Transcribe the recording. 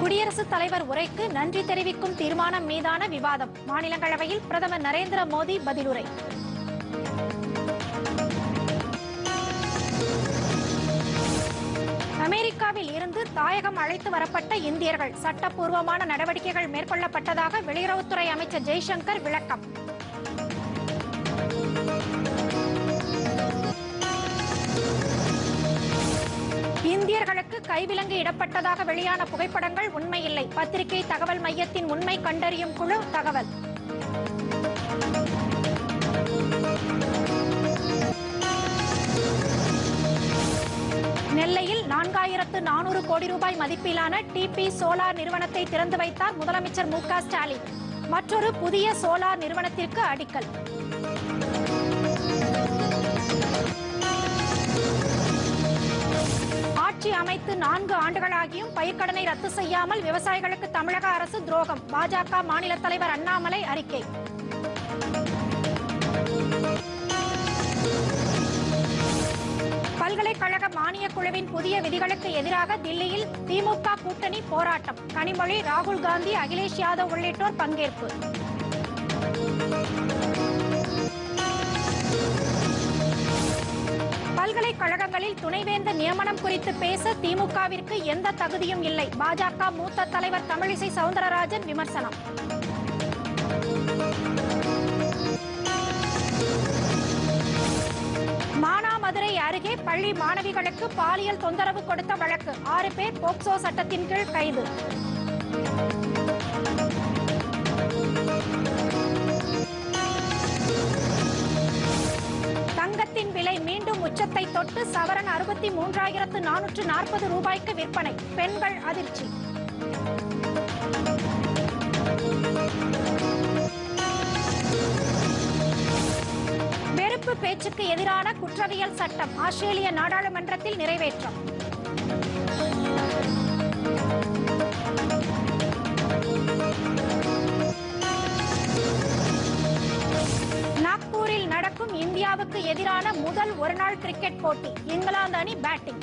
குடியரசுத் தலைவர் உரைக்கு நன்றி தெரிவிக்கும் தீர்மானம் மீதான விவாதம். மாநிலங்களவையில் பிரதமர் நரேந்திர மோடி பதிலுரை. அமெரிக்காவில் இருந்து தாயகம் அழைத்து வரப்பட்ட இந்தியர்கள் சட்டப்பூர்வமான நடவடிக்கைகள் மேற்கொள்ளப்பட்டதாக வெளியுறவுத்துறை அமைச்சர் ஜெய்சங்கர் விளக்கம். இந்தியர்களுக்கு கைவிலங்கு இடப்பட்டதாக வெளியான புகைப்படங்கள் உண்மையில்லை. பத்திரிகை தகவல் மையத்தின் உண்மை கண்டறியும் குழு தகவல். நெல்லையில் 4400 கோடி ரூபாய் மதிப்பிலான டிபி சோலார் நிறுவனத்தை திறந்து வைத்தார் முதலமைச்சர் மு க ஸ்டாலின். மற்றொரு புதிய சோலார் நிறுவனத்திற்கு அடிக்கல். ஆட்சி அமைத்து 4 ஆண்டுகளாகியும் பயிர்க்கடனை ரத்து செய்யாமல் விவசாயிகளுக்கு தமிழக அரசு துரோகம். பாஜக மாநில தலைவர் அண்ணாமலை அறிக்கை. பல்கலைக்கழக மானியக் குழுவின் புதிய விதிகளுக்கு எதிராக தில்லியில் திமுக கூட்டணி போராட்டம். கனிமொழி, ராகுல் காந்தி, அகிலேஷ் யாதவ் உள்ளிட்டோர் பங்கேற்பு. பல்கலைக்கழகங்களில் துணைவேந்தர் நியமனம் குறித்து பேச திமுகவிற்கு எந்த தகுதியும் இல்லை. பாஜக மூத்த தலைவர் தமிழிசை சவுந்தரராஜன் விமர்சனம். மானாமதுரை அருகே பள்ளி மாணவிகளுக்கு பாலியல் தொந்தரவு கொடுத்த வழக்கு. 6 பேர் போக்சோ சட்டத்தின் கீழ் கைது. தங்கத்தின் விலை மீண்டும் உச்சத்தை தொட்டு சவரன் 63,440 ரூபாய்க்கு விற்பனை. பெண்கள் அதிர்ச்சி. வெறுப்பு பேச்சுக்கு எதிரான குற்றவியல் சட்டம் ஆஸ்திரேலிய நாடாளுமன்றத்தில் நிறைவேற்றம். நாக்பூரில் நடக்கும் இந்தியாவுக்கு எதிரான முதல் ஒருநாள் கிரிக்கெட் போட்டி. இங்கிலாந்து அணி பேட்டிங்.